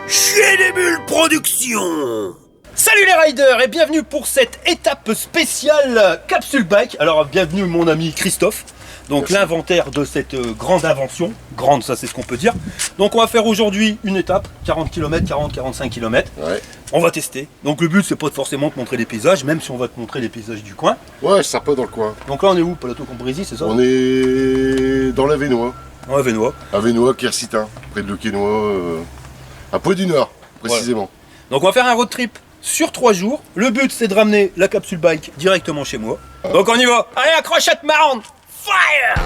Chez les Bulles Productions. Salut les riders et bienvenue pour cette étape spéciale Capsule Bike. Alors bienvenue mon ami Christophe, donc l'inventaire de cette grande invention. Grande, ça c'est ce qu'on peut dire. Donc on va faire aujourd'hui une étape, 40 km, 40-45 km. Ouais. On va tester. Donc le but c'est pas forcément de montrer les paysages, même si on va te montrer les paysages du coin. Ouais, c'est sympa dans le coin. Donc là on est où? Plateau Combrisi, c'est ça? On est dans la Vénois. Ouais, Vénois. À Vénois, Quercitin, près de Le Quesnoy, à Poix du Nord, précisément. Voilà. Donc on va faire un road trip sur 3 jours. Le but c'est de ramener la capsule bike directement chez moi. Donc on y va. Allez, accrochette marrante. Fire!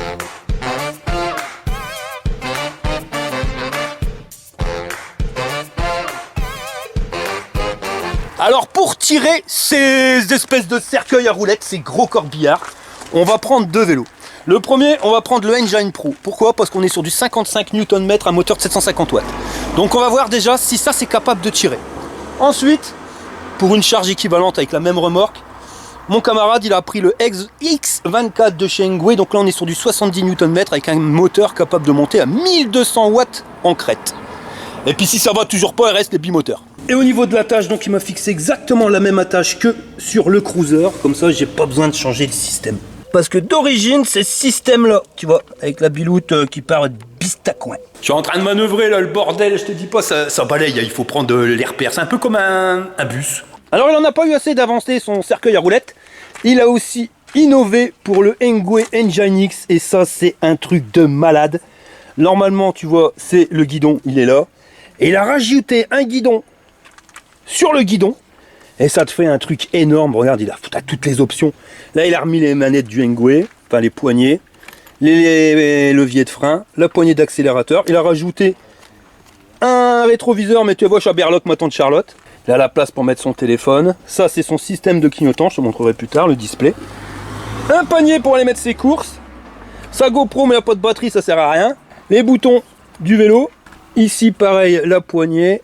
Alors pour tirer ces espèces de cercueils à roulettes, ces gros corbillards, on va prendre 2 vélos. Le premier, on va prendre le Engine Pro. Pourquoi? Parce qu'on est sur du 55 Nm, un moteur de 750 watts. Donc on va voir déjà si ça c'est capable de tirer. Ensuite, pour une charge équivalente avec la même remorque, mon camarade il a pris le X24 de chez Engwe. Donc là on est sur du 70 Nm avec un moteur capable de monter à 1200 watts en crête. Et puis si ça va toujours pas, il reste les bimoteurs. Et au niveau de l'attache, donc il m'a fixé exactement la même attache que sur le Cruiser. Comme ça j'ai pas besoin de changer le système. Parce que d'origine, c'est ce système-là, tu vois, avec la biloute qui part de bistacouin. Je suis en train de manœuvrer là, le bordel, je te dis pas, ça balaye, il faut prendre les repères. C'est un peu comme un bus. Alors il en a pas eu assez d'avancer son cercueil à roulettes. Il a aussi innové pour le Engwe Engine X, et ça c'est un truc de malade. Normalement, tu vois, c'est le guidon, il est là. Et il a rajouté un guidon sur le guidon. Et ça te fait un truc énorme. Regarde, il a toutes les options. Là, il a remis les manettes du Engwe, enfin les poignées, les leviers de frein, la poignée d'accélérateur. Il a rajouté un rétroviseur, mais tu vois, chez Berloc, ma tante Charlotte. Il a la place pour mettre son téléphone. Ça, c'est son système de clignotant. Je te montrerai plus tard le display. Un panier pour aller mettre ses courses. Sa GoPro, mais il n'y a pas de batterie, ça sert à rien. Les boutons du vélo. Ici, pareil, la poignée,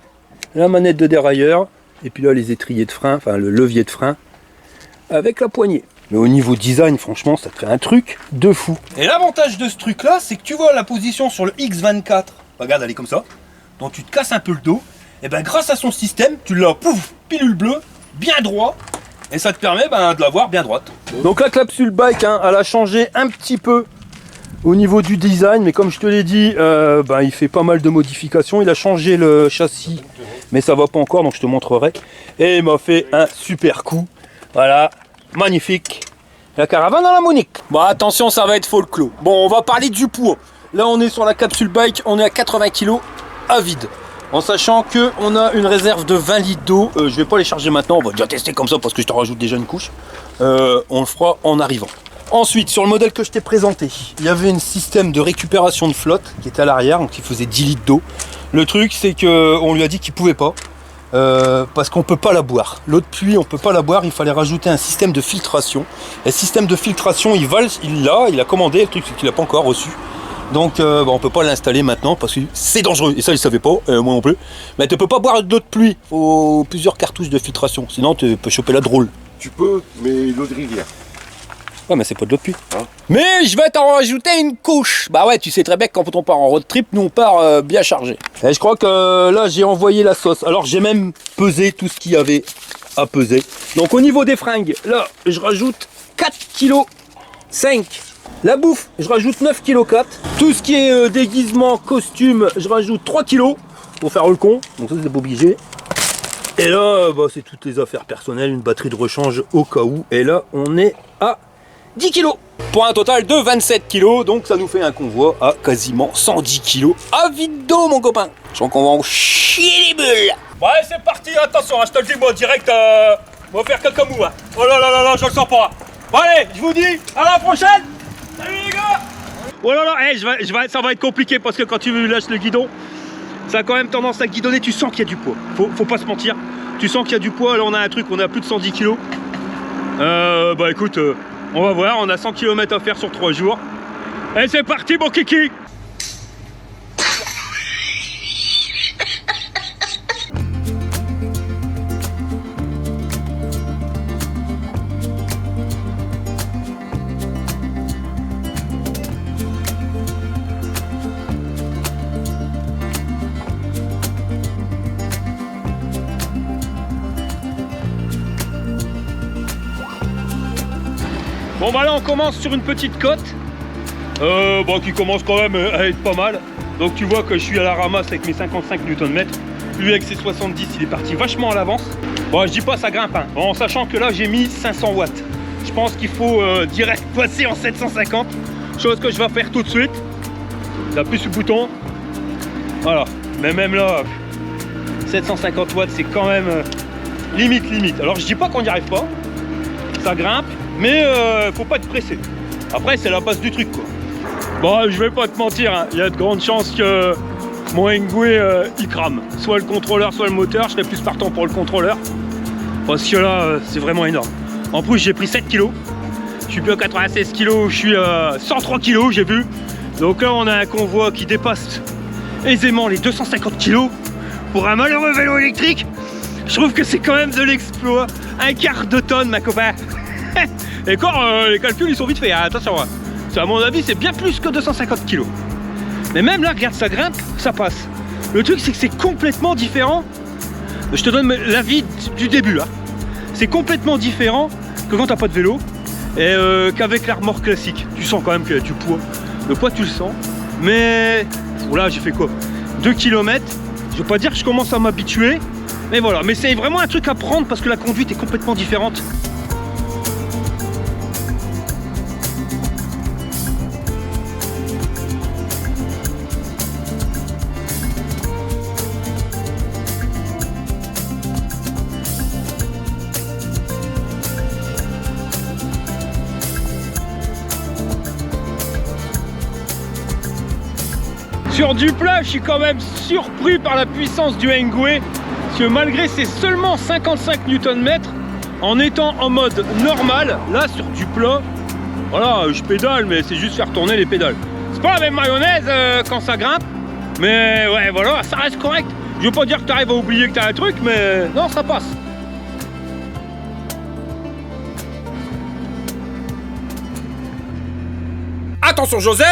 la manette de dérailleur. Et puis là, les étriers de frein, enfin le levier de frein avec la poignée. Mais au niveau design, franchement, ça te fait un truc de fou. Et l'avantage de ce truc-là, c'est que tu vois la position sur le X24. Regarde, elle est comme ça. Donc tu te casses un peu le dos. Et bien grâce à son système, tu l'as, pouf, pilule bleue, bien droit. Et ça te permet de l'avoir bien droite. Donc la capsule bike, hein, elle a changé un petit peu au niveau du design. Mais comme je te l'ai dit, il fait pas mal de modifications. Il a changé le châssis. Mais ça va pas encore, donc je te montrerai. Et il m'a fait un super coup. Voilà, magnifique. La caravane à la Monique. Bon, attention, ça va être folklore. Bon, on va parler du poids. Là, on est sur la capsule bike, on est à 80 kg à vide. En sachant qu'on a une réserve de 20 litres d'eau. Je vais pas les charger maintenant, on va déjà tester comme ça parce que je te rajoute déjà une couche. On le fera en arrivant. Ensuite, sur le modèle que je t'ai présenté, il y avait un système de récupération de flotte qui était à l'arrière, donc qui faisait 10 litres d'eau. Le truc, c'est qu'on lui a dit qu'il pouvait pas, parce qu'on peut pas la boire. L'eau de pluie, on peut pas la boire, il fallait rajouter un système de filtration. Et ce système de filtration, il a commandé, le truc c'est qu'il n'a pas encore reçu. Donc on peut pas l'installer maintenant parce que c'est dangereux. Et ça, il savait pas, moi non plus. Mais tu peux pas boire de l'eau de pluie, il faut plusieurs cartouches de filtration, sinon tu peux choper la drôle. Tu peux, mais l'eau de rivière. Ouais, mais c'est pas de l'eau de pluie. Hein? Mais je vais t'en rajouter une couche. Bah ouais, tu sais très bien que quand on part en road trip, nous on part bien chargé. Et je crois que là j'ai envoyé la sauce. Alors j'ai même pesé tout ce qu'il y avait à peser. Donc au niveau des fringues, là je rajoute 4,5 kg. La bouffe, je rajoute 9,4 kg. Tout ce qui est déguisement, costume, je rajoute 3 kg pour faire le con. Donc ça c'est pas obligé. Et là, c'est toutes les affaires personnelles, une batterie de rechange au cas où. Et là on est à 10 kg pour un total de 27 kg, donc ça nous fait un convoi à quasiment 110 kg à vide d'eau, mon copain. Je sens qu'on va en chier les bulles. Ouais, c'est parti, attention, je te le dis, moi direct, on va faire quelques mots. Hein. Oh là là là là, je le sens pas. Bon, allez, je vous dis à la prochaine. Salut les gars. Oh là là, ça va être compliqué parce que quand tu lâches le guidon, ça a quand même tendance à guidonner, tu sens qu'il y a du poids. Faut pas se mentir, tu sens qu'il y a du poids. Là, on a un truc, on a plus de 110 kg. Écoute. On va voir, on a 100 km à faire sur 3 jours. Et c'est parti mon kiki! Bon bah là on commence sur une petite côte bon, qui commence quand même à être pas mal. Donc tu vois que je suis à la ramasse avec mes 55 Nm. Lui avec ses 70 il est parti vachement à l'avance. Bon je dis pas ça grimpe hein. Bon, en sachant que là j'ai mis 500 watts. Je pense qu'il faut direct passer en 750. Chose que je vais faire tout de suite. J'appuie sur le bouton. Voilà. Mais même là 750 watts c'est quand même limite. Alors je dis pas qu'on n'y arrive pas. Ça grimpe. Mais faut pas être pressé. Après c'est la base du truc quoi. Bon je vais pas te mentir hein. Il y a de grandes chances que mon Engwe il crame. Soit le contrôleur soit le moteur. Je serais plus partant pour le contrôleur. Parce que là c'est vraiment énorme. En plus j'ai pris 7 kg. Je suis plus à 96 kg. Je suis à 103 kg j'ai vu. Donc là on a un convoi qui dépasse aisément les 250 kg. Pour un malheureux vélo électrique. Je trouve que c'est quand même de l'exploit. Un quart de tonne ma copain. Et encore les calculs ils sont vite faits, hein, attention. À mon avis c'est bien plus que 250 kg. Mais même là regarde ça grimpe, ça passe. Le truc c'est que c'est complètement différent. Je te donne l'avis du début là. C'est complètement différent que quand t'as pas de vélo. Et qu'avec la remorque classique. Tu sens quand même qu'il y a du poids. Le poids tu le sens. Mais là j'ai fait quoi 2 km. Je veux pas dire que je commence à m'habituer. Mais voilà, mais c'est vraiment un truc à prendre parce que la conduite est complètement différente. Sur du plat, je suis quand même surpris par la puissance du Engwe. Parce que malgré ses seulement 55 Nm, en étant en mode normal, là sur du plat, voilà, je pédale, mais c'est juste faire tourner les pédales. C'est pas la même mayonnaise quand ça grimpe, mais ouais, voilà, ça reste correct. Je veux pas dire que tu arrives à oublier que t'as un truc, mais non, ça passe. Attention José!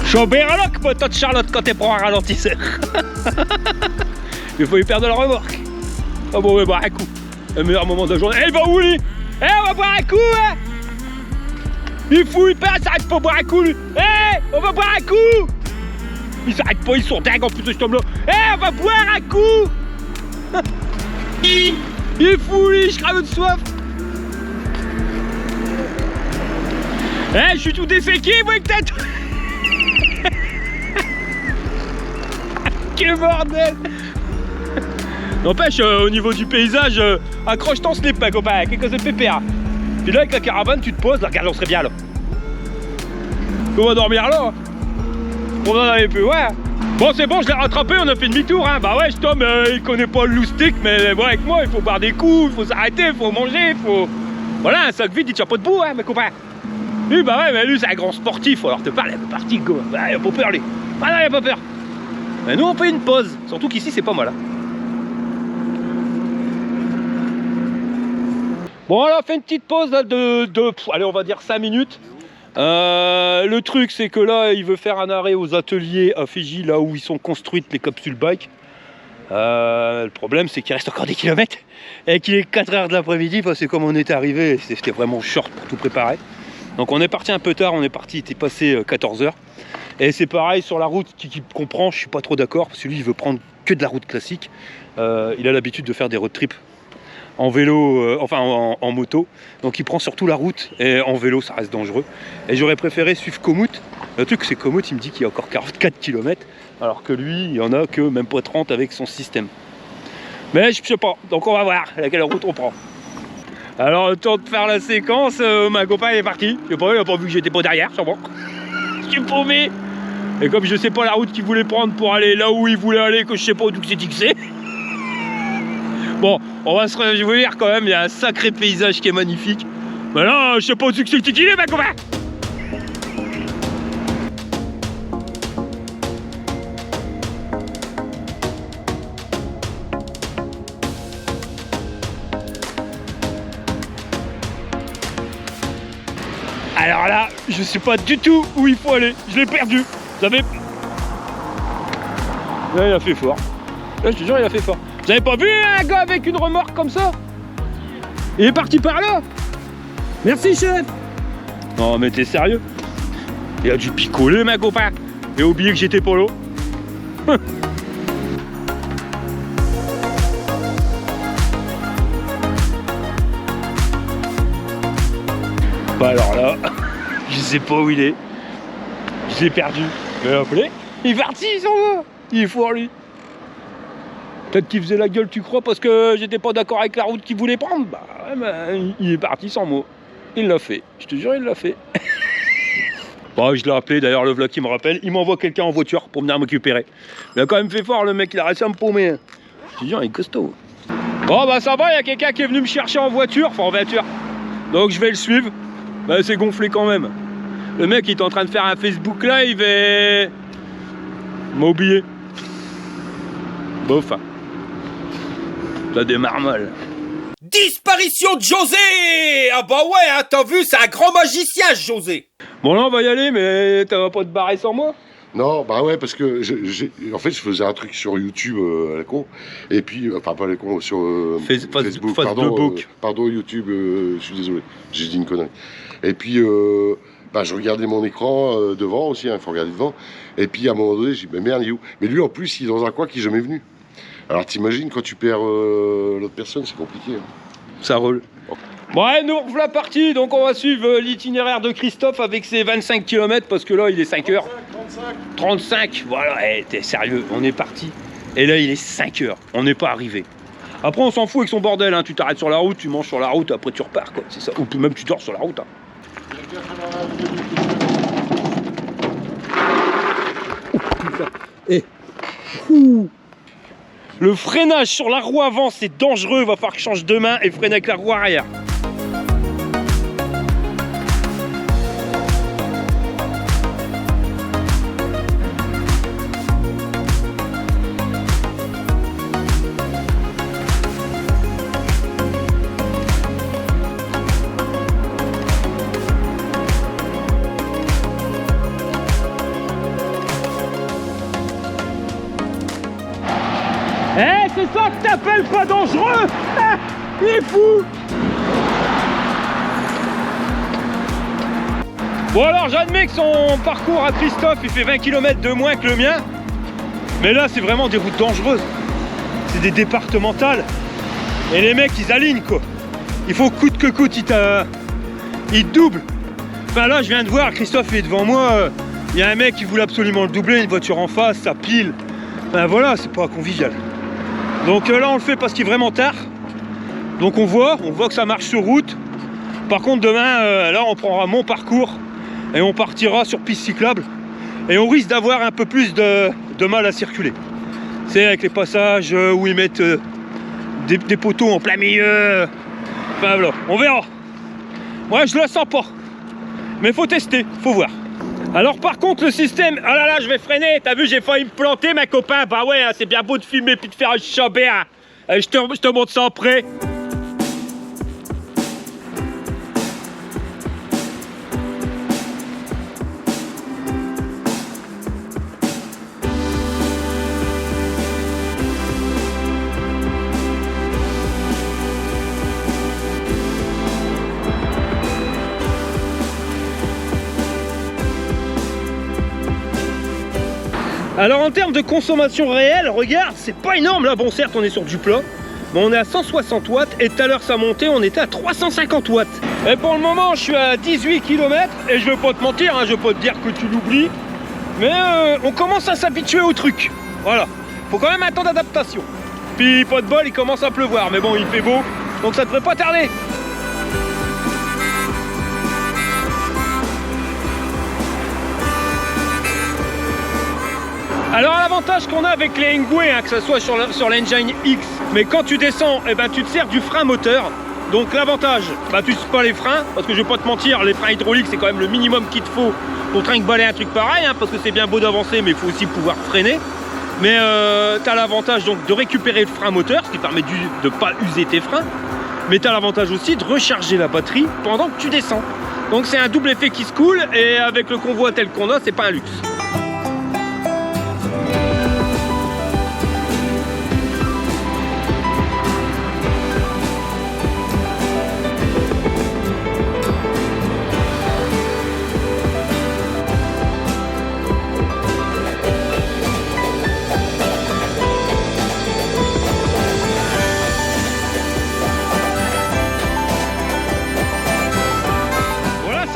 Je suis au Berloc, pote Charlotte, quand t'es pour un ralentisseur. Il faut y perdre la remorque. Ah bon, on va boire un coup. Le meilleur moment de la journée. Eh, il va où lui? Eh, on va boire un coup, hein. Il fout, il perd, il s'arrête pas boire un coup, lui. Eh, on va boire un coup. Il s'arrête pas, ils sont dingues en plus de cet homme-là. Eh, on va boire un coup. Il est fou, lui, je crame de soif. Eh, je suis tout déféqué, moi, peut-être. Quel bordel! N'empêche, au niveau du paysage, accroche ton slip, ma copain, quelque chose de pépère. Puis là, avec la caravane, tu te poses, là, regarde, on serait bien là. On va dormir là. Hein. On en avait plus, ouais. Bon, c'est bon, je l'ai rattrapé, on a fait demi-tour. Hein. Bah ouais, Tom, il connaît pas le loustic, mais bon, avec moi, il faut boire des coups, il faut s'arrêter, il faut manger, il faut. Voilà, un sac vide, il tient pas debout, hein, mes copains. Lui, bah ouais, mais lui, c'est un grand sportif, alors te parle, il est parti, go. Bah, il a pas peur, lui. Ah non, il a pas peur. Mais nous, on fait une pause, surtout qu'ici, c'est pas mal. Hein. Bon, alors, on fait une petite pause là, allez, on va dire 5 minutes. Le truc, c'est que là, il veut faire un arrêt aux ateliers à Fiji, là où ils sont construites les capsules bike. Le problème, c'est qu'il reste encore des kilomètres et qu'il est 4 h de l'après-midi, parce que comme on était arrivé, c'était vraiment short pour tout préparer. Donc on est parti un peu tard, il était passé 14 h. Et c'est pareil sur la route qui comprend, je suis pas trop d'accord, parce que lui il veut prendre que de la route classique. Il a l'habitude de faire des road trips en vélo, en moto. Donc il prend surtout la route, et en vélo ça reste dangereux. Et j'aurais préféré suivre Komoot. Le truc c'est Komoot, il me dit qu'il y a encore 44 km, alors que lui il y en a que même pas 30 avec son système. Mais je sais pas, donc on va voir laquelle route on prend. Alors le temps de faire la séquence, ma copain est parti. Je sais pas, il a pas vu que j'étais pas derrière, sûrement. Je suis paumé. Et comme je sais pas la route qu'il voulait prendre pour aller là où il voulait aller, que je sais pas où c'est fixé. Bon, je vais vous dire quand même, il y a un sacré paysage qui est magnifique. Mais là, je sais pas où c'est que qu'il est, ma copain. Alors là, je sais pas du tout où il faut aller. Je l'ai perdu. Vous savez... Là, il a fait fort. Là, je te jure, il a fait fort. Vous avez pas vu un gars avec une remorque comme ça? Il est parti par là. Merci, chef. Non, mais t'es sérieux? Il a dû picoler, ma copain. Il a oublié que j'étais polo. Bah alors là, je sais pas où il est. Je l'ai perdu. Mais appelé, il est parti, il s'en va. Il est fort, lui. Peut-être qu'il faisait la gueule, tu crois, parce que j'étais pas d'accord avec la route qu'il voulait prendre. Bah ouais, bah, il est parti sans mots. Il l'a fait. Je te jure, il l'a fait. Bon, je l'ai appelé, d'ailleurs, le vlog qui me rappelle. Il m'envoie quelqu'un en voiture pour venir me récupérer. Il a quand même fait fort, le mec. Il a réussi à me paumer. Je te jure, il est costaud. Bon, bah ça va, il y a quelqu'un qui est venu me chercher en voiture. Enfin, en voiture. Donc, je vais le suivre. Bah, c'est gonflé quand même. Le mec, il est en train de faire un Facebook Live et... il m'a oublié. Bof. Ça démarre mal. Disparition de José. Ah bah ouais, hein, t'as vu, c'est un grand magicien, José. Bon, là, on va y aller, mais t'as pas te barrer sans moi? Non, bah ouais, parce que en fait, je faisais un truc sur YouTube à la con, et puis, enfin pas à la con, sur Facebook, pardon, YouTube, je suis désolé, j'ai dit une connerie. Et puis, bah, je regardais mon écran devant aussi, il faut regarder devant, et puis à un moment donné, j'ai dit, mais merde, il est où? Mais lui, en plus, il est dans un coin qui n'est jamais venu. Alors t'imagines, quand tu perds l'autre personne, c'est compliqué. Hein. Ça roule. Bon, allez, nous voilà parti, donc on va suivre l'itinéraire de Christophe avec ses 25 km, parce que là, il est 5 heures. 35, voilà, hey, t'es sérieux, on est parti. Et là, il est 5 heures, on n'est pas arrivé. Après, on s'en fout avec son bordel, hein. Tu t'arrêtes sur la route, tu manges sur la route, après tu repars, quoi. C'est ça, ou même tu dors sur la route. Hein. Et... le freinage sur la roue avant, c'est dangereux, il va falloir que je change de main et freiner avec la roue arrière. Eh, c'est ça que t'appelles pas dangereux? Ah, il est fou! Bon alors, j'admets que son parcours à Christophe, il fait 20 km de moins que le mien. Mais là, c'est vraiment des routes dangereuses. C'est des départementales. Et les mecs, ils alignent, quoi. Il faut coûte que coûte, ils doublent. Enfin là, je viens de voir, Christophe est devant moi. Il y a un mec qui voulait absolument le doubler, une voiture en face, ça pile. Ben voilà, c'est pas convivial. Donc là on le fait parce qu'il est vraiment tard. Donc on voit que ça marche sur route. Par contre demain, là on prendra mon parcours et on partira sur piste cyclable. Et on risque d'avoir un peu plus de mal à circuler. C'est avec les passages où ils mettent des poteaux en plein milieu. Enfin voilà, on verra. Moi je le sens pas. Mais faut tester, faut voir. Alors par contre le système, ah là là je vais freiner, t'as vu j'ai failli me planter ma copain, bah ouais hein, c'est bien beau de filmer puis de faire un chabé, hein. Je te montre ça après. Alors en termes de consommation réelle, regarde, c'est pas énorme là, bon certes on est sur du plat, mais on est à 160 watts et tout à l'heure ça montait, on était à 350 watts. Et pour le moment je suis à 18 km et je veux pas te mentir, hein, je veux pas te dire que tu l'oublies, mais on commence à s'habituer au truc, voilà. Faut quand même un temps d'adaptation. Puis pas de bol, il commence à pleuvoir, mais bon il fait beau, donc ça devrait pas tarder. Alors l'avantage qu'on a avec les Engwe, hein, que ce soit sur l'engine X, mais quand tu descends, eh ben, tu te sers du frein moteur. Donc l'avantage, bah, tu ne sais pas les freins, parce que je vais pas te mentir, les freins hydrauliques c'est quand même le minimum qu'il te faut pour trinquer un truc pareil, hein, parce que c'est bien beau d'avancer, mais il faut aussi pouvoir freiner. Mais tu as l'avantage donc de récupérer le frein moteur, ce qui permet de ne pas user tes freins. Mais tu as l'avantage aussi de recharger la batterie pendant que tu descends. Donc c'est un double effet qui se coule, et avec le convoi tel qu'on a, c'est pas un luxe.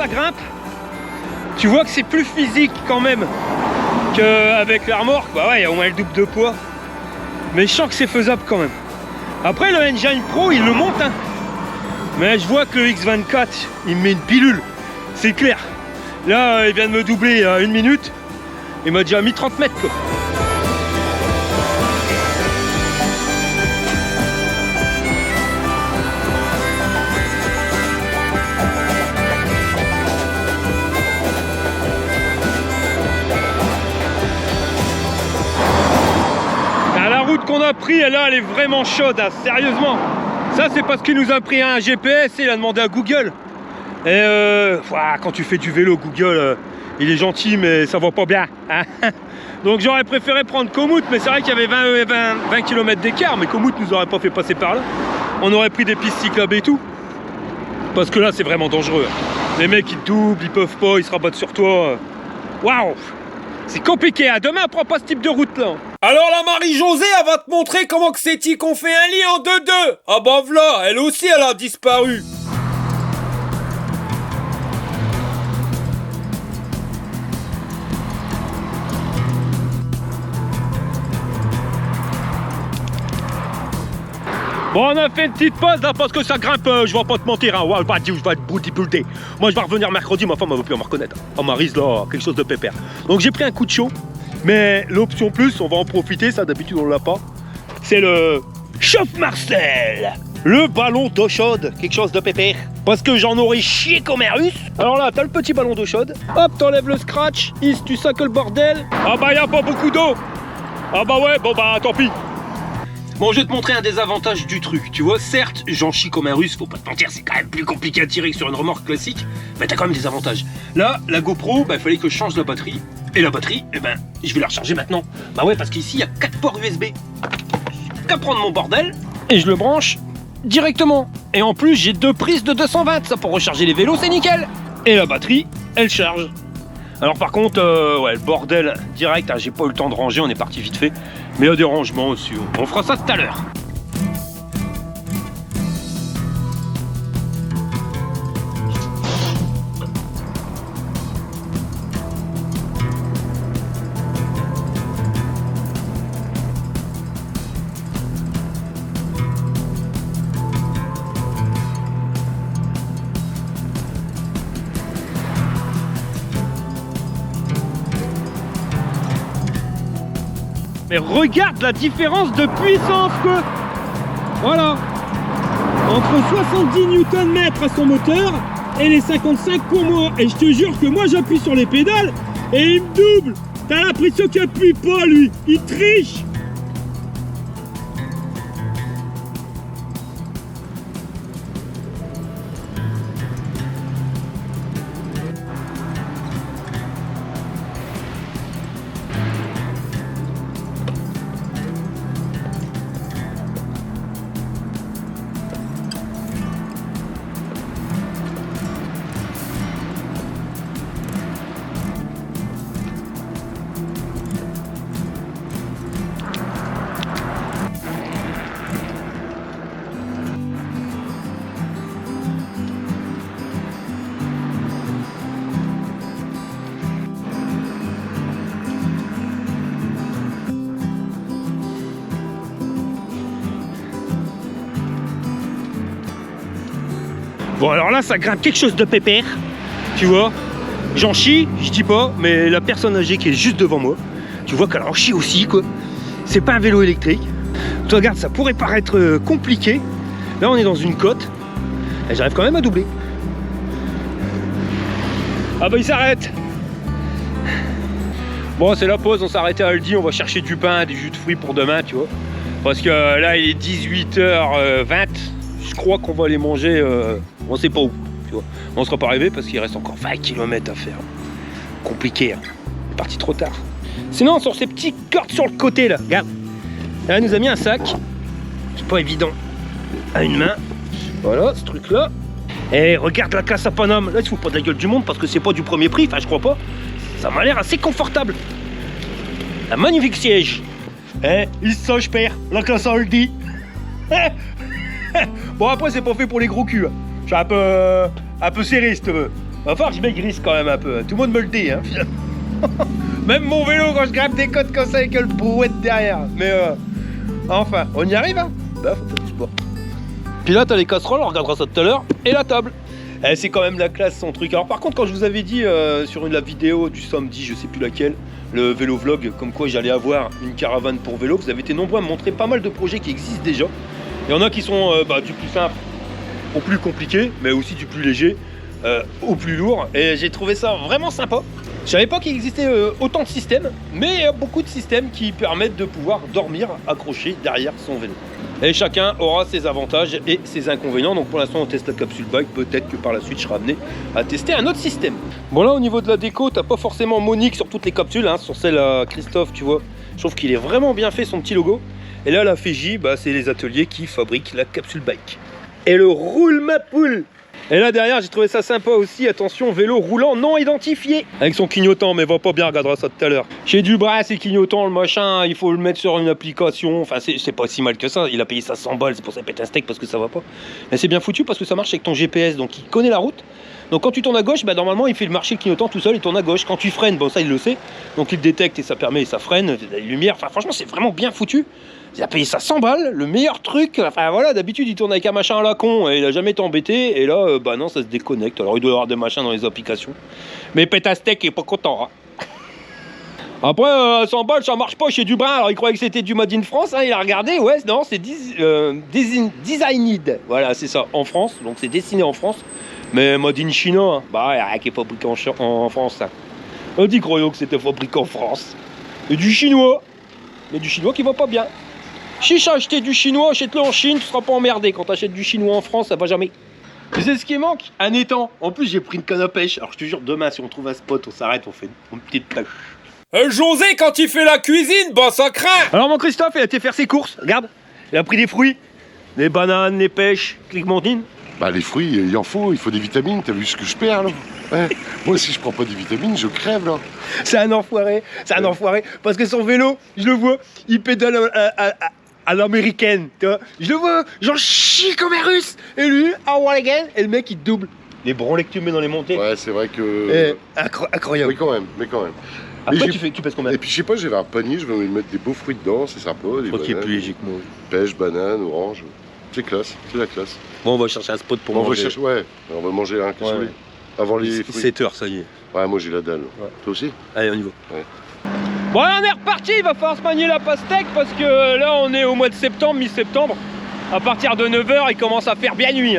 Grimpe, tu vois que c'est plus physique quand même qu'avec la remorque. Bah ouais, il y a au moins le double de poids, mais je sens que c'est faisable quand même. Après le Engine Pro il le monte, hein. Mais je vois que le X24 il me met une pilule, c'est clair. Là il vient de me doubler à 1 minute, il m'a déjà mis 30 mètres quoi. Qu'on a pris, là elle est vraiment chaude, hein, sérieusement. Ça c'est parce qu'il nous a pris un GPS et il a demandé à Google. Et quand tu fais du vélo, Google il est gentil mais ça va pas bien, hein. Donc j'aurais préféré prendre Komoot, mais c'est vrai qu'il y avait 20 km d'écart, mais Komoot nous aurait pas fait passer par là. On aurait pris des pistes cyclables et tout, parce que là c'est vraiment dangereux. Les mecs ils te doublent, ils peuvent pas, ils se rabattent sur toi. Waouh, c'est compliqué, hein. Demain on prend pas ce type de route là. Alors la Marie-Josée, elle va te montrer comment que c'est qu'on fait un lit en 2-2. Ah bah voilà, elle aussi elle a disparu. Bon, on a fait une petite pause là parce que ça grimpe, je vais pas te mentir, hein. Ouais, je vais être bodybuildé. Moi je vais revenir mercredi, ma femme elle va plus me reconnaître. Oh Maryse là, quelque chose de pépère. Donc j'ai pris un coup de chaud. Mais l'option plus, on va en profiter, ça d'habitude on l'a pas. C'est le Chauffe Marcel, le ballon d'eau chaude, quelque chose de pépère. Parce que j'en aurais chié comme un russe. Alors là, t'as le petit ballon d'eau chaude. Hop, t'enlèves le scratch, tu sacs le bordel. Ah bah y a pas beaucoup d'eau. Ah bah ouais, bon bah tant pis. Bon, je vais te montrer un des avantages du truc. Tu vois, certes, j'en chie comme un russe, faut pas te mentir, c'est quand même plus compliqué à tirer que sur une remorque classique. Mais t'as quand même des avantages. Là, la GoPro, bah il fallait que je change la batterie. Et la batterie, eh ben, je vais la recharger maintenant. Bah ouais, parce qu'ici, il y a 4 ports USB. Qu'à prendre mon bordel, et je le branche directement. Et en plus, j'ai 2 prises de 220, ça pour recharger les vélos, c'est nickel. Et la batterie, elle charge. Alors par contre, ouais, le bordel direct, j'ai pas eu le temps de ranger, on est parti vite fait. Mais il y a des rangements aussi, on fera ça tout à l'heure. Mais regarde la différence de puissance quoi. Voilà. Entre 70 Nm à son moteur et les 55 pour moi. Et je te jure que moi j'appuie sur les pédales et il me double. T'as l'impression qu'il appuie pas lui. Il triche. Bon alors là ça grimpe quelque chose de pépère, tu vois. J'en chie, je dis pas, mais la personne âgée qui est juste devant moi, Tu vois qu'elle en chie aussi, quoi. C'est pas un vélo électrique. Tu regardes, ça pourrait paraître compliqué. Là, on est dans une côte. Et j'arrive quand même à doubler. Ah bah, il s'arrête. Bon, c'est la pause, on s'est arrêté à Aldi. On va chercher du pain, des jus de fruits pour demain, tu vois. Parce que là, il est 18h20. Je crois qu'on va aller manger, on sait pas où, tu vois. On sera pas arrivé parce qu'il reste encore 20 km à faire. Compliqué, hein. On est parti trop tard. Sinon, sur ces petites cordes sur le côté, là, regarde. Là, elle nous a mis un sac. C'est pas évident. À une main. Voilà, ce truc-là. Et regarde la classe à Paname. Là, il se fout pas de la gueule du monde parce que c'est pas du premier prix. Enfin, je crois pas. Ça m'a l'air assez confortable. Un magnifique siège. Eh, il se sent, je perds. La classe à Aldi. Bon, après, c'est pas fait pour les gros culs. Je suis un peu serré, si tu veux. Va falloir que je maigrisse quand même un peu. Tout le monde me le dit, hein. Même mon vélo, quand je grappe des côtes comme ça avec le brouette derrière. Mais enfin, on y arrive, hein. Bah, faut faire du sport. Puis là, t'as les casseroles, on regardera ça tout à l'heure. Et la table. C'est quand même la classe, son truc. Alors par contre, quand je vous avais dit sur la vidéo du samedi, je sais plus laquelle, le vélo vlog, comme quoi j'allais avoir une caravane pour vélo, vous avez été nombreux à me montrer pas mal de projets qui existent déjà. Il y en a qui sont du plus simple au plus compliqué, mais aussi du plus léger au plus lourd. Et j'ai trouvé ça vraiment sympa. Je savais pas qu'il existait autant de systèmes, mais il y a beaucoup de systèmes qui permettent de pouvoir dormir accroché derrière son vélo. Et chacun aura ses avantages et ses inconvénients. Donc pour l'instant on teste la capsule bike, peut-être que par la suite je serai amené à tester un autre système. Bon là au niveau de la déco, t'as pas forcément Monique sur toutes les capsules, hein. Sur celle à Christophe, tu vois, je trouve qu'il est vraiment bien fait son petit logo. Et là la Féji, c'est les ateliers qui fabriquent la capsule bike. Et le roule ma poule. Et là derrière j'ai trouvé ça sympa aussi, attention, vélo roulant non identifié. Avec son clignotant, mais va pas bien, on regardera ça tout à l'heure. Chez Dubras c'est clignotant, le machin, il faut le mettre sur une application. Enfin c'est pas si mal que ça, il a payé ça 100 balles, c'est pour ça qu'il pète un steak parce que ça va pas. Mais c'est bien foutu parce que ça marche avec ton GPS, donc il connaît la route. Donc quand tu tournes à gauche, normalement il fait marcher le clignotant tout seul, il tourne à gauche. Quand tu freines, ça il le sait, donc il le détecte et ça permet, ça freine, la lumière, enfin franchement c'est vraiment bien foutu. Il a payé ça 100 balles, le meilleur truc. Enfin voilà, d'habitude il tourne avec un machin à la con et il a jamais été embêté. Et là, non, ça se déconnecte. Alors il doit y avoir des machins dans les applications. Mais Pétastec est pas content. Hein. Après, 100 balles, ça marche pas chez Dubras. Alors il croyait que c'était du Made in France. Hein. Il a regardé, ouais, non, c'est Designed. Voilà, c'est ça, en France. Donc c'est dessiné en France. Mais Made in China, hein. Il n'y a rien qui est fabriqué en France. Hein. On dit croyons que c'était fabriqué en France. Et du chinois. Mais du chinois qui va pas bien. Si tu as acheté du chinois, achète-le en Chine, tu seras pas emmerdé. Quand tu achètes du chinois en France, ça va jamais. Tu sais ce qui manque? Un étang. En plus, j'ai pris une canne à pêche. Alors je te jure, demain, si on trouve un spot, on s'arrête, on fait une petite pêche. José, quand il fait la cuisine, ça craint. Alors mon Christophe, il a été faire ses courses. Regarde, il a pris des fruits, des bananes, des pêches, clémentines. Les fruits, il en faut, il faut des vitamines. T'as vu ce que je perds là? Ouais. Moi, si je prends pas des vitamines, je crève là. C'est un enfoiré, parce que son vélo, je le vois, il pédale à l'américaine, tu vois. Je le vois, j'en chie comme un russe. Et lui, I want again, et le mec il double. Les branlées que tu mets dans les montées. Ouais, c'est vrai que. Incroyable. Oui, mais quand même. Après, tu pèses combien? Et puis je sais pas, j'avais un panier, je vais me mettre des beaux fruits dedans, c'est sympa. Je crois qu'il est plus léger que moi. Pêche, banane, orange. C'est classe, c'est la classe. Bon, on va chercher un spot pour manger. On va manger un cassoulet. Avant les fruits. 7h, ça y est. Ouais, moi j'ai la dalle. Ouais. Toi aussi? Allez, on y va. Ouais. Bon, on est reparti, il va falloir se manier la pastèque parce que là, on est au mois de septembre, mi-septembre. À partir de 9h, il commence à faire bien nuit.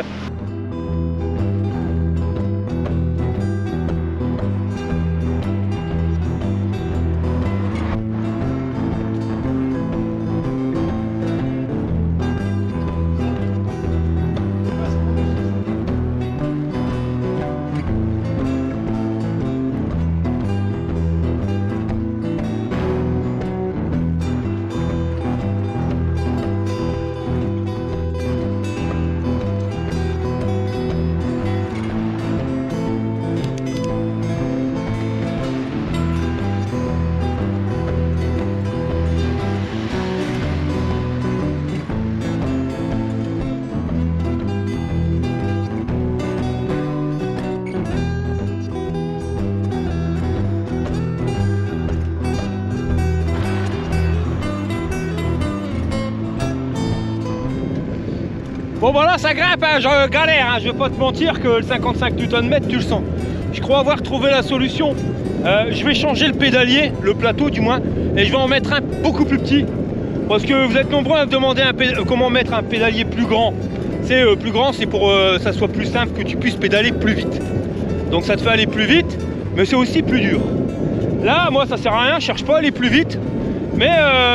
Bon voilà, ça grimpe, hein, je galère, hein, je vais pas te mentir que le 55 Nm tu le sens. je crois avoir trouvé la solution. Je vais changer le pédalier, le plateau du moins, et je vais en mettre un beaucoup plus petit. Parce que vous êtes nombreux à me demander comment mettre un pédalier plus grand. C'est plus grand, c'est pour que ça soit plus simple, que tu puisses pédaler plus vite. Donc ça te fait aller plus vite, mais c'est aussi plus dur. Là, moi, ça sert à rien, je cherche pas à aller plus vite. Mais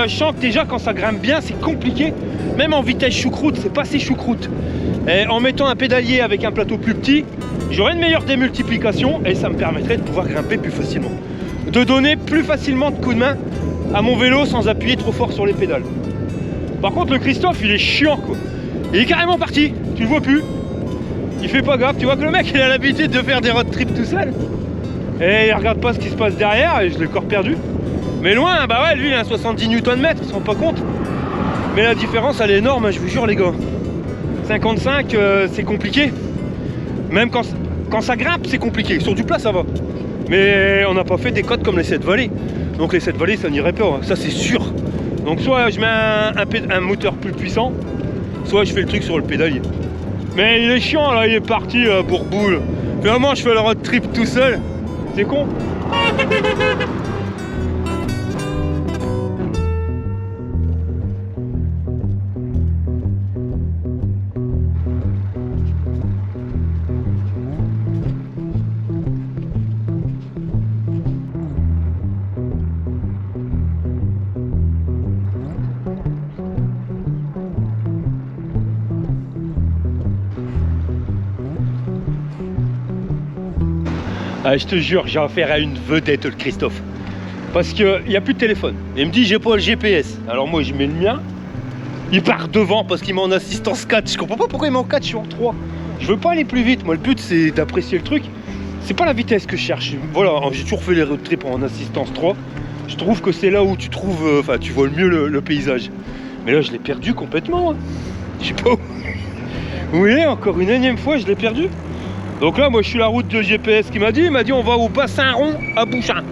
je sens que déjà, quand ça grimpe bien, c'est compliqué. Même en vitesse choucroute, c'est pas assez choucroute. Et en mettant un pédalier avec un plateau plus petit, j'aurai une meilleure démultiplication et ça me permettrait de pouvoir grimper plus facilement. De donner plus facilement de coups de main à mon vélo sans appuyer trop fort sur les pédales. Par contre, le Christophe, il est chiant, quoi. Il est carrément parti, tu le vois plus. Il fait pas gaffe, tu vois que le mec, il a l'habitude de faire des road trips tout seul. Et il regarde pas ce qui se passe derrière et je l'ai encore perdu. Mais loin, bah ouais, lui, il a 70 Nm, il se rend pas compte. Mais la différence, elle est énorme, je vous jure, les gars. 55, c'est compliqué. Même quand ça grimpe, c'est compliqué. Sur du plat, ça va. Mais on n'a pas fait des côtes comme les 7 vallées. Donc les 7 vallées, ça n'irait pas, ça c'est sûr. Donc soit je mets un moteur plus puissant, soit je fais le truc sur le pédalier. Mais il est chiant là, il est parti pour boule. Finalement, je fais le road trip tout seul. C'est con. Ah, je te jure, j'ai affaire à une vedette, le Christophe. Parce qu'il n'y a plus de téléphone. Il me dit, j'ai pas le GPS. Alors moi, je mets le mien. Il part devant parce qu'il met en assistance 4. Je comprends pas pourquoi il met en 4, je suis en 3. Je veux pas aller plus vite. Moi, le but, c'est d'apprécier le truc. C'est pas la vitesse que je cherche. Voilà, j'ai toujours fait les road trips en assistance 3. Je trouve que c'est là où tu trouves... Enfin, tu vois le mieux le paysage. Mais là, je l'ai perdu complètement. Hein. Je sais pas où. Oui, encore une énième fois, je l'ai perdu. Donc là, moi, je suis la route de GPS qui m'a dit. Il m'a dit, on va au bassin rond à Bouchain.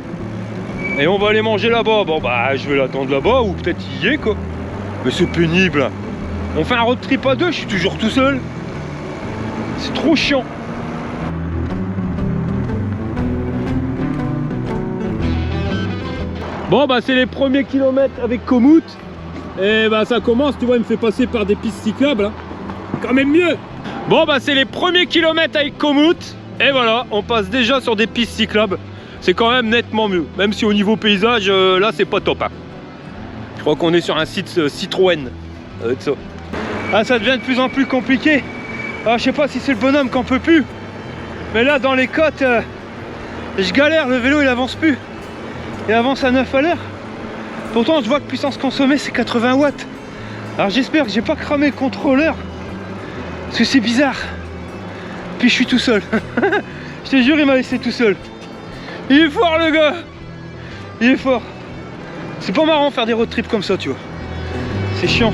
Et on va aller manger là-bas. Bon, bah, je vais l'attendre là-bas ou peut-être y est, quoi. Mais c'est pénible. On fait un road trip à deux, je suis toujours tout seul. C'est trop chiant. Bon, bah, c'est les premiers kilomètres avec Komoot. Et bah, ça commence, tu vois, il me fait passer par des pistes cyclables. Hein. Quand même mieux. Bon, bah, c'est les premiers kilomètres avec Komoot. Et voilà, on passe déjà sur des pistes cyclables. C'est quand même nettement mieux. Même si au niveau paysage, là, c'est pas top. Hein. Je crois qu'on est sur un site Citroën. Ça. Ah, ça devient de plus en plus compliqué. Ah, je sais pas si c'est le bonhomme qu'on peut plus. Mais là, dans les côtes, je galère. Le vélo, il avance plus. Il avance à 9 à l'heure. Pourtant, je vois que puissance consommée, c'est 80 watts. Alors, j'espère que j'ai pas cramé le contrôleur. Parce que c'est bizarre. Puis je suis tout seul. Je te jure, il m'a laissé tout seul. Il est fort, le gars. Il est fort. C'est pas marrant de faire des road trips comme ça, tu vois. C'est chiant.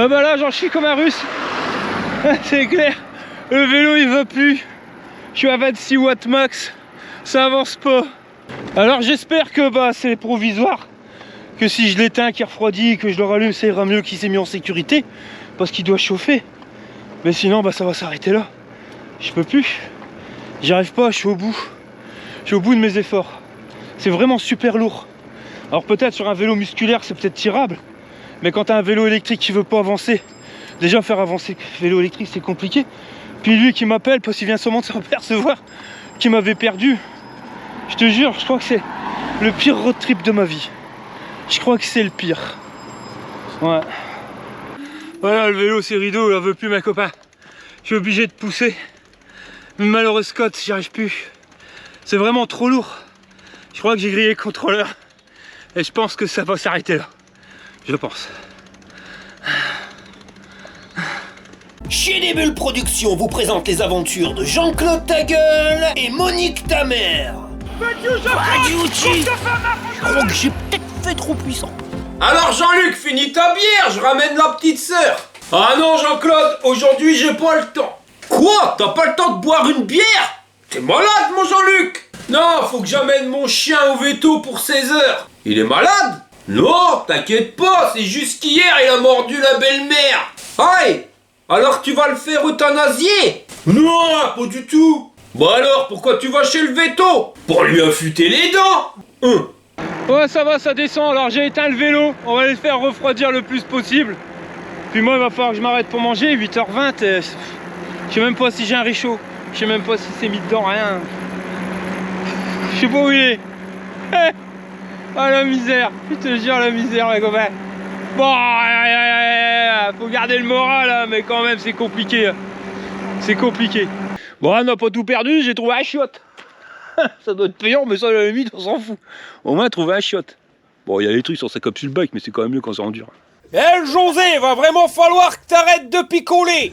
Ah bah là, j'en chie comme un russe. C'est clair. Le vélo, il va plus. Je suis à 26 watts max. Ça avance pas. Alors j'espère que bah, c'est provisoire. Que si je l'éteins, qu'il refroidit, que je le rallume, ça ira mieux qu'il s'est mis en sécurité. Parce qu'il doit chauffer. Mais sinon, bah, ça va s'arrêter là. Je peux plus. J'y arrive pas, je suis au bout. Je suis au bout de mes efforts. C'est vraiment super lourd. Alors peut-être sur un vélo musculaire, c'est peut-être tirable. Mais quand tu as un vélo électrique qui veut pas avancer, déjà faire avancer le vélo électrique, c'est compliqué. Puis lui qui m'appelle parce qu'il vient seulement de s'apercevoir qu'il m'avait perdu. Je te jure, je crois que c'est le pire road trip de ma vie. Je crois que c'est le pire. Ouais. Voilà, le vélo c'est rideau, il en veut plus ma copain. Je suis obligé de pousser. Mais malheureux Scott, j'y arrive plus. C'est vraiment trop lourd. Je crois que j'ai grillé le contrôleur. Et je pense que ça va s'arrêter là. Je pense. Chez des Bulles Productions vous présente les aventures de Jean-Claude Tagueul et Monique Tamer. Je crois que j'ai peut-être fait trop puissant. Alors Jean-Luc, finis ta bière, je ramène la petite sœur. Ah non Jean-Claude, aujourd'hui j'ai pas le temps. Quoi? T'as pas le temps de boire une bière? T'es malade mon Jean-Luc? Non, faut que j'amène mon chien au veto pour 16 heures. Il est malade? Non, t'inquiète pas, c'est juste qu'hier il a mordu la belle-mère. Aïe! Alors tu vas le faire euthanasier? Non, pas du tout. Bah alors, pourquoi tu vas chez le veto? Pour lui affûter les dents. Ouais, ça va, ça descend. Alors j'ai éteint le vélo, on va les faire refroidir le plus possible. Puis moi il va falloir que je m'arrête pour manger, 8h20. Je sais même pas si j'ai un réchaud. Je sais même pas si c'est mis dedans, rien. Je sais pas où il est. Ah la misère, je te jure la misère les copains. Bon, faut garder le moral hein, mais quand même c'est compliqué. C'est compliqué. Bon, on n'a pas tout perdu, j'ai trouvé un chiotte. Ça doit être payant, mais ça à la limite on s'en fout. Au moins trouver un chiotte. Bon, il y a des trucs sur sa capsule bike, mais c'est quand même mieux quand ça endure. Eh José, va vraiment falloir que t'arrêtes de picoler.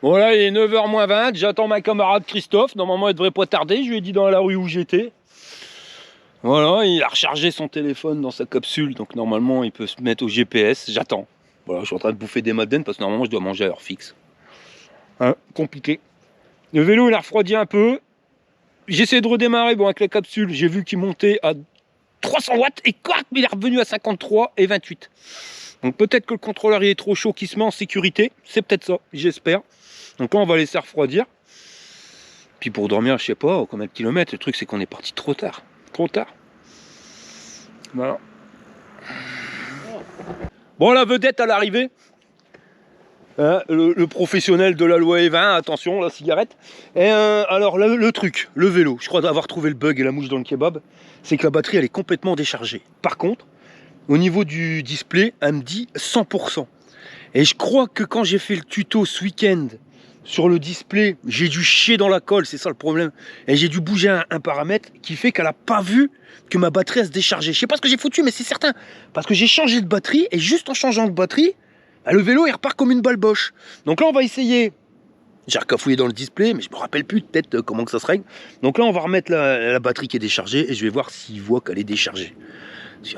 Bon là il est 9h moins 20, j'attends ma camarade Christophe, normalement elle devrait pas tarder, je lui ai dit dans la rue où j'étais. Voilà, il a rechargé son téléphone dans sa capsule, donc normalement il peut se mettre au GPS, j'attends. Voilà, je suis en train de bouffer des madeleines parce que normalement je dois manger à heure fixe. Hein, compliqué. Le vélo il a refroidi un peu, j'essaie de redémarrer, bon avec la capsule, j'ai vu qu'il montait à 300 watts et quoi, il est revenu à 53 et 28. Donc peut-être que le contrôleur il est trop chaud qu'il se met en sécurité, c'est peut-être ça, j'espère. Donc là on va laisser refroidir. Puis pour dormir, je sais pas combien de kilomètres, le truc c'est qu'on est parti trop tard. Trop tard. Voilà. Bon la vedette à l'arrivée. Hein, le professionnel de la loi E20, attention la cigarette. Et alors le truc, le vélo, je crois avoir trouvé le bug et la mouche dans le kebab, c'est que la batterie elle est complètement déchargée. Par contre, au niveau du display, elle me dit 100%. Et je crois que quand j'ai fait le tuto ce week-end sur le display, j'ai dû chier dans la colle, c'est ça le problème. Et j'ai dû bouger un paramètre qui fait qu'elle n'a pas vu que ma batterie elle se déchargeait. Je sais pas ce que j'ai foutu, mais c'est certain. Parce que j'ai changé de batterie, et juste en changeant de batterie, le vélo il repart comme une balle boche. Donc là on va essayer. J'ai recafouillé dans le display, mais je me rappelle plus peut-être comment que ça se règle. Donc là on va remettre la batterie qui est déchargée, et je vais voir s'il voit qu'elle est déchargée.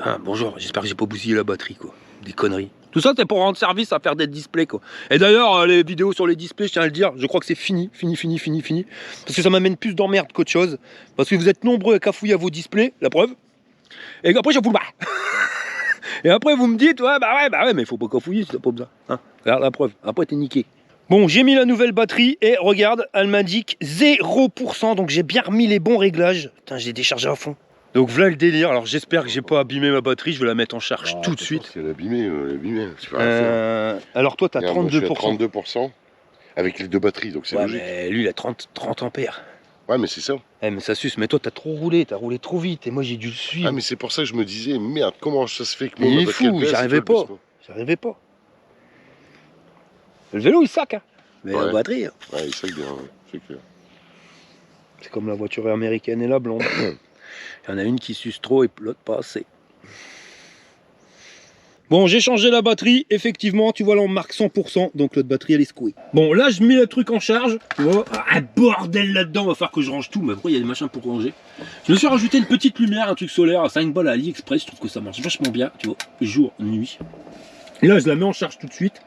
Ah, bonjour, j'espère que j'ai pas bousillé la batterie quoi. Des conneries. Tout ça c'est pour rendre service à faire des displays quoi. Et d'ailleurs les vidéos sur les displays, je tiens à le dire, je crois que c'est fini. Parce que ça m'amène plus d'emmerde qu'autre chose. Parce que vous êtes nombreux à cafouiller à vos displays, la preuve. Et après je vous le bats. Et après vous me dites ouais mais faut pas cafouiller si t'as pas besoin. Hein, regarde la preuve, après t'es niqué. Bon j'ai mis la nouvelle batterie et regarde, elle m'indique 0%, donc j'ai bien remis les bons réglages. Putain j'ai déchargé à fond. Donc voilà le délire, alors j'espère que j'ai pas abîmé ma batterie, je vais la mettre en charge tout de suite. Elle est abîmée, alors toi t'as 32%. 32% avec les deux batteries, donc c'est logique. Mais lui il a 30 ampères. Ouais mais c'est ça. Mais ça suce, mais toi t'as trop roulé, t'as roulé trop vite et moi j'ai dû le suivre. Ah mais c'est pour ça que je me disais, merde, comment ça se fait que moi, il est fou, j'arrivais pas. Le vélo il sac hein. Mais la batterie. Hein. Ouais il sac bien, c'est clair. C'est comme la voiture américaine et la blonde. Il y en a une qui suce trop et l'autre pas assez. Bon, j'ai changé la batterie. Effectivement, tu vois là, on marque 100%. Donc l'autre batterie, elle est secouée. Bon, là, je mets le truc en charge. Tu vois, un bordel là-dedans. Va falloir que je range tout. Mais pourquoi il y a des machins pour ranger? Je me suis rajouté une petite lumière, un truc solaire à 5 balles à AliExpress. Je trouve que ça marche vachement bien. Tu vois, jour, nuit. Et là, je la mets en charge tout de suite.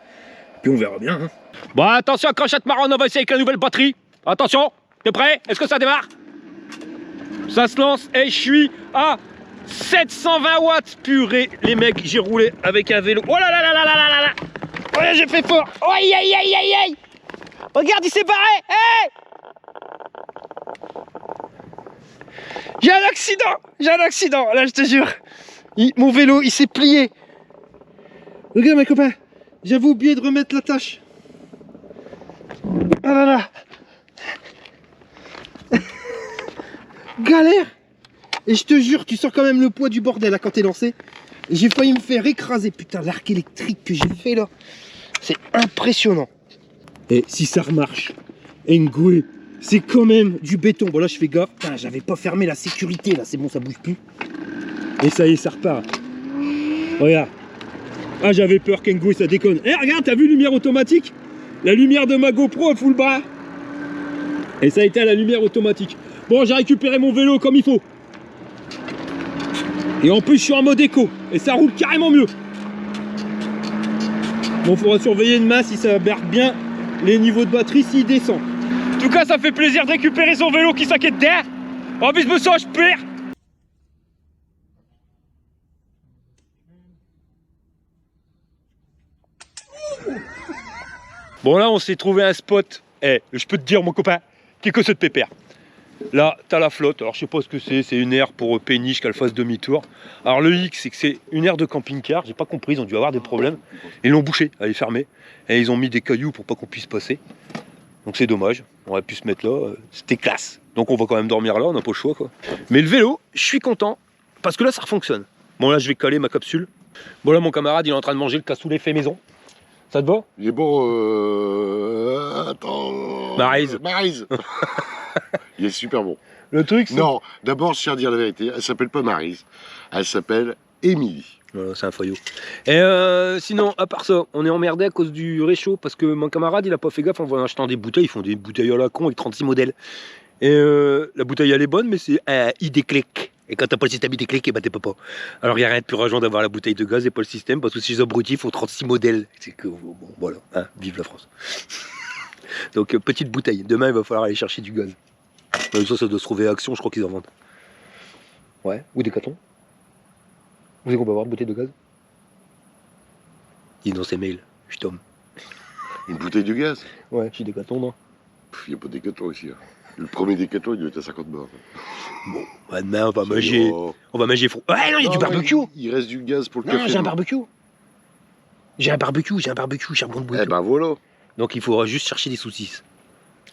Puis on verra bien. Hein. Bon, attention, crachette marron, on va essayer avec la nouvelle batterie. Attention, t'es prêt? Est-ce que ça démarre? Ça se lance et je suis à 720 watts. Purée, les mecs, j'ai roulé avec un vélo. Oh là là là là là là là. Oh là, j'ai fait fort. Oh, aïe aïe aïe aïe aïe. Regarde, il s'est barré. Hey, j'ai un accident. Là, je te jure. Mon vélo, il s'est plié. Regarde, mes copains. J'avais oublié de remettre l'attache. Ah là là. Galère. Et je te jure, tu sens quand même le poids du bordel là quand t'es lancé. Et j'ai failli me faire écraser. Putain, l'arc électrique que j'ai fait là, c'est impressionnant. Et si ça remarche, Ngoué, c'est quand même du béton. Bon là je fais gaffe. Putain, j'avais pas fermé la sécurité là, c'est bon, ça bouge plus. Et ça y est, ça repart. Regarde. Ah, j'avais peur qu'Ngoué ça déconne. Eh regarde, t'as vu lumière automatique? La lumière de ma GoPro elle fout le bras. Et ça a été à la lumière automatique. Bon, j'ai récupéré mon vélo comme il faut. Et en plus je suis en mode éco et ça roule carrément mieux. Bon, faudra surveiller demain si ça bergue bien les niveaux de batterie s'il descend. En tout cas ça fait plaisir de récupérer son vélo qui s'inquiète d'air. En plus je me sens pire. Bon là on s'est trouvé un spot, je peux te dire mon copain, qui est que ce de pépère. Là t'as la flotte, alors je sais pas ce que c'est une aire pour péniche qu'elle fasse demi-tour. Alors le hic c'est que c'est une aire de camping-car, j'ai pas compris, ils ont dû avoir des problèmes. Ils l'ont bouchée, elle est fermée, et ils ont mis des cailloux pour pas qu'on puisse passer. Donc c'est dommage, on aurait pu se mettre là, c'était classe. Donc on va quand même dormir là, on n'a pas le choix quoi. Mais le vélo, je suis content, parce que là ça fonctionne. Bon là je vais caler ma capsule. Bon là mon camarade il est en train de manger le cassoulet fait maison. Ça te va? Il est bon, attends... Maryse. Maryse. Il est super bon. Le truc c'est... Non, d'abord je tiens à dire la vérité, elle s'appelle pas Maryse, elle s'appelle Émilie. Voilà, c'est un faillot. Et sinon, à part ça, on est emmerdé à cause du réchaud parce que mon camarade il a pas fait gaffe en achetant des bouteilles, ils font des bouteilles à la con avec 36 modèles. Et la bouteille elle est bonne, mais c'est ID-click. Et quand t'as pas le système ID-click, et bah t'es pas. Alors il n'y a rien de plus rageant d'avoir la bouteille de gaz et pas le système parce que si les abrutis font 36 modèles. C'est que, bon, voilà, hein, vive la France. Donc petite bouteille, demain il va falloir aller chercher du gaz. Ça doit se trouver à Action, je crois qu'ils en vendent. Ouais, ou des Décathlon. Vous savez qu'on peut avoir une bouteille de gaz? Dis dans ses mails, je tombe. Une bouteille de gaz? Ouais, je suis Décathlon, non? Il n'y a pas de Décathlon ici. Hein. Le premier Décathlon, il doit être à 50 bords. Bon, demain, on va manger. On va manger froid. Ouais, non, il y a du barbecue. Il reste du gaz pour le café. Non, j'ai un barbecue. J'ai un barbecue, charbon de bois. Eh ben voilà. Donc il faudra juste chercher des saucisses.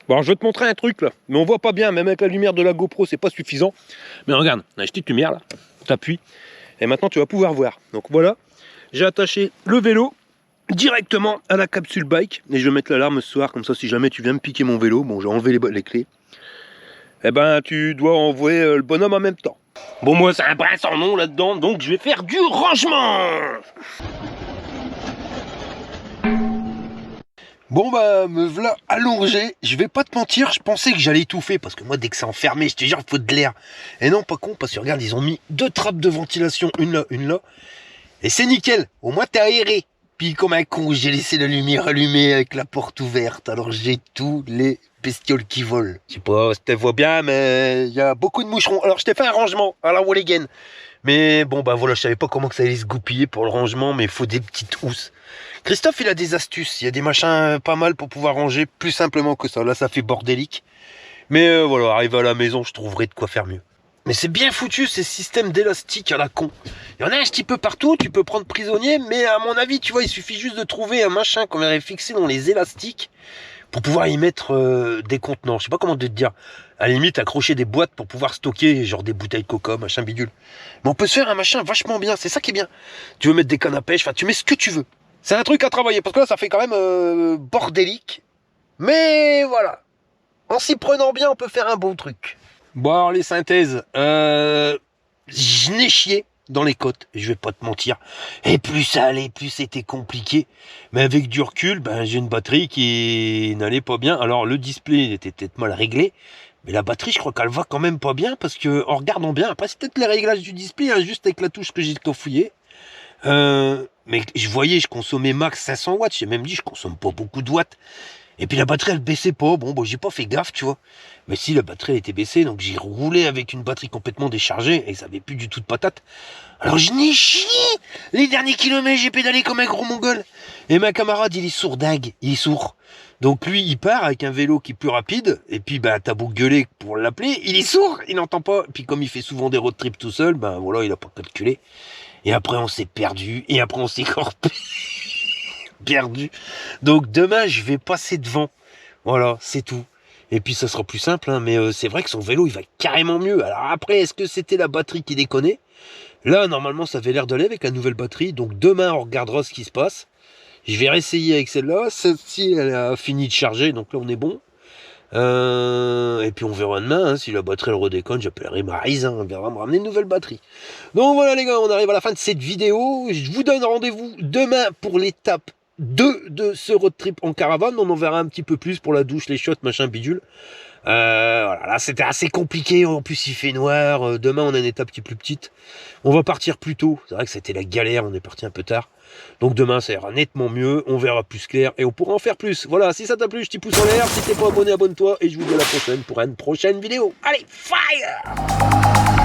Bon, alors, je vais te montrer un truc là. Mais on voit pas bien, même avec la lumière de la GoPro, c'est pas suffisant. Mais regarde, on a une petite lumière là. T'appuies. Et maintenant, tu vas pouvoir voir. Donc voilà, j'ai attaché le vélo directement à la capsule bike. Et je vais mettre l'alarme ce soir, comme ça, si jamais tu viens me piquer mon vélo, bon, j'ai enlevé les clés. Eh ben, tu dois envoyer le bonhomme en même temps. Bon, moi, c'est un brin sans nom là-dedans, donc je vais faire du rangement. Bon bah me voilà allongé, je vais pas te mentir, je pensais que j'allais étouffer parce que moi dès que c'est enfermé, je te jure, il faut de l'air. Et non, pas con, parce que regarde, ils ont mis 2 trappes de ventilation, une là. Et c'est nickel, au moins t'es aéré. Puis comme un con, j'ai laissé la lumière allumée avec la porte ouverte, alors j'ai tous les bestioles qui volent. Je sais pas si tu vois bien, mais il y a beaucoup de moucherons. Alors je t'ai fait un rangement à la Walligan. Mais bon bah voilà, je savais pas comment que ça allait se goupiller pour le rangement, mais il faut des petites housses. Christophe il a des astuces, il y a des machins pas mal pour pouvoir ranger plus simplement que ça. Là ça fait bordélique. Mais voilà, arrivé à la maison, je trouverai de quoi faire mieux. Mais c'est bien foutu ces systèmes d'élastique à la con. Il y en a un petit peu partout, tu peux prendre prisonnier, mais à mon avis, tu vois, il suffit juste de trouver un machin qu'on aurait fixé dans les élastiques pour pouvoir y mettre des contenants. Je sais pas comment te dire. À la limite, accrocher des boîtes pour pouvoir stocker, genre des bouteilles de coca, machin bidule. Mais on peut se faire un machin vachement bien, c'est ça qui est bien. Tu veux mettre des cannes à pêche, enfin tu mets ce que tu veux. C'est un truc à travailler, parce que là ça fait quand même bordélique. Mais voilà. En s'y prenant bien, on peut faire un bon truc. Bon alors les synthèses, je n'ai chié dans les côtes, je vais pas te mentir. Et plus ça allait, plus c'était compliqué. Mais avec du recul, ben, j'ai une batterie qui n'allait pas bien. Alors le display était peut-être mal réglé, mais la batterie, je crois qu'elle va quand même pas bien, parce que en regardant bien, après c'est peut-être les réglages du display, hein, juste avec la touche que j'ai fouillé. Mais je voyais, je consommais max 500 watts, j'ai même dit je consomme pas beaucoup de watts. Et puis la batterie elle baissait pas, bon j'ai pas fait gaffe tu vois. Mais si la batterie elle était baissée, donc j'ai roulé avec une batterie complètement déchargée et ça avait plus du tout de patate. Alors je n'ai chié. Les derniers kilomètres j'ai pédalé comme un gros mongol. Et ma camarade il est sourd-dingue, il est sourd. Donc lui il part avec un vélo qui est plus rapide, et puis ben t'as beau gueuler pour l'appeler, il est sourd, il n'entend pas. Et puis comme il fait souvent des road trips tout seul, ben voilà il a pas calculé. Et après on s'est perdu, et après on s'est corpé. Perdu. Donc demain je vais passer devant. Voilà, c'est tout. Et puis ça sera plus simple, hein, mais c'est vrai que son vélo il va carrément mieux. Alors après, est-ce que c'était la batterie qui déconnait? Là normalement ça avait l'air d'aller avec la nouvelle batterie. Donc demain on regardera ce qui se passe. Je vais réessayer avec celle-là. Celle-ci elle a fini de charger, donc là on est bon. Et puis on verra demain, hein, si la batterie elle redéconne, j'appellerai Maryse, hein, on verra me ramener une nouvelle batterie. Donc voilà les gars, on arrive à la fin de cette vidéo. Je vous donne rendez-vous demain pour l'étape 2 de ce road trip en caravane. On en verra un petit peu plus pour la douche, les shots, machin bidule. Voilà, là c'était assez compliqué, en plus il fait noir, demain on a une étape qui est plus petite. On va partir plus tôt, c'est vrai que c'était la galère, on est parti un peu tard. Donc demain ça ira nettement mieux, on verra plus clair et on pourra en faire plus. Voilà, si ça t'a plu, je t'y pouce en l'air, si t'es pas abonné, abonne-toi et je vous dis à la prochaine pour une prochaine vidéo. Allez, fire!